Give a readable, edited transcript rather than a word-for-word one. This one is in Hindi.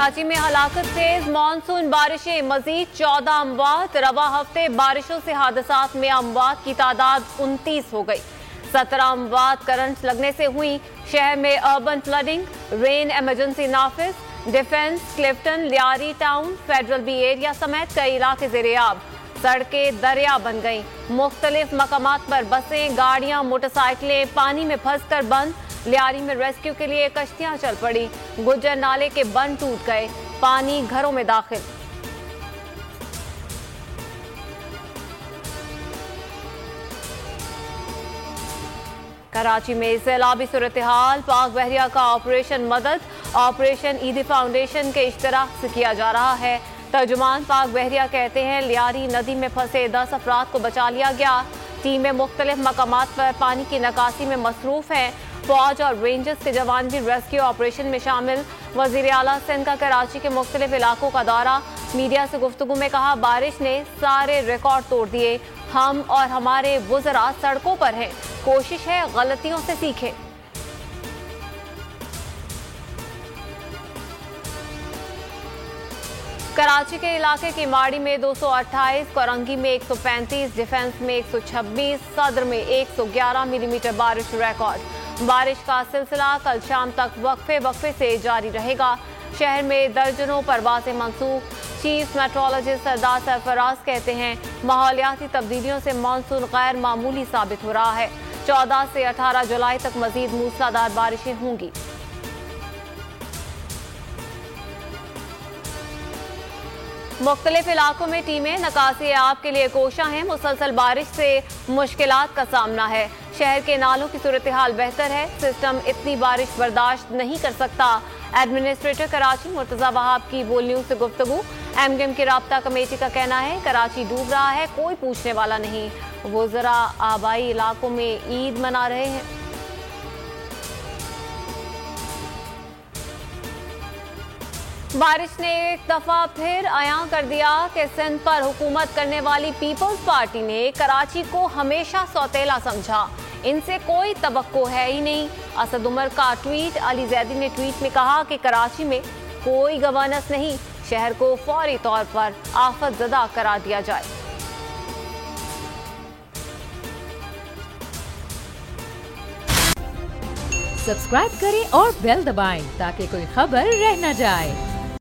कराची में हलाकत तेज मानसून बारिशें, मजीद 14 अमवात। रवा हफ्ते बारिशों से हादसात में अमवात की तादाद 29 हो गई। 17 अमवात करंट लगने से हुई। शहर में अर्बन फ्लडिंग, रेन इमरजेंसी नाफिज। Defence, Clifton, Lyari town, federal B area समेत कई इलाके ज़ेर-ए-आब। सड़कें दरिया बन गईं। मुख्तलिफ मकामात पर बसें, गाड़ियां, मोटरसाइकिलें पानी में फंसकर बंद। लियारी में रेस्क्यू के लिए कश्तियां चल पड़ी। गुज्जर नाले के बंद टूट गए, पानी घरों में दाखिल। कराची में सैलाबी सूरत हाल। पाक बहरिया का ऑपरेशन मदद ऑपरेशन ईदी फाउंडेशन के इश्तराक से किया जा रहा है। तर्जुमान पाक बहरिया कहते हैं लियारी नदी में फंसे 10 अफराद को बचा लिया गया। टीमें मुख्तलिफ मकामात पर पानी की निकासी में मसरूफ हैं। फौज और रेंजर्स के जवान भी रेस्क्यू ऑपरेशन में शामिल। वजीर आला सिंध का कराची के मुख्तलिफ इलाकों का दौरा। मीडिया से गुफ्तगू में कहा, बारिश ने सारे रिकॉर्ड तोड़ दिए। हम और हमारे वुज़रा सड़कों पर हैं। कोशिश है गलतियों से सीखें। कराची के इलाके की माड़ी में 228, कोरंगी में 135, डिफेंस में 126, सदर में 111 मिलीमीटर बारिश रिकॉर्ड। बारिश का सिलसिला कल शाम तक वक्फे से जारी रहेगा। शहर में दर्जनों परवाज़ें मंसूख। चीफ मेट्रोलॉजिस्ट सरदार सरफराज कहते हैं माहौलियाती तब्दीलियों से मानसून गैर मामूली साबित हो रहा है। 14 से 18 जुलाई तक मजीद मूसलाधार बारिशें होंगी। मुख्तलिफ इलाकों में टीमें निकासी आब के लिए कोशा हैं। मुसलसल बारिश से मुश्किलात का सामना है। शहर के नालों की सूरत हाल बेहतर है। सिस्टम इतनी बारिश बर्दाश्त नहीं कर सकता। एडमिनिस्ट्रेटर कराची मुर्तजा वहाब की बोल न्यूज़ से गुफ्तगू। एमगेम की राब्ता कमेटी का कहना है कराची डूब रहा है, कोई पूछने वाला नहीं। वुज़रा आबाई इलाकों में ईद मना रहे हैं। बारिश ने एक दफा फिर अयां कर दिया कि सिंध पर हुकूमत करने वाली पीपल्स पार्टी ने कराची को हमेशा सौतेला समझा। इनसे कोई तवक्को है ही नहीं। असद उमर का ट्वीट। अली जैदी ने ट्वीट में कहा कि कराची में कोई गवर्नेंस नहीं, शहर को फौरी तौर पर आफत ज़दा करार दिया जाए। सब्सक्राइब करें और बेल दबाएं ताकि कोई खबर रह न जाए।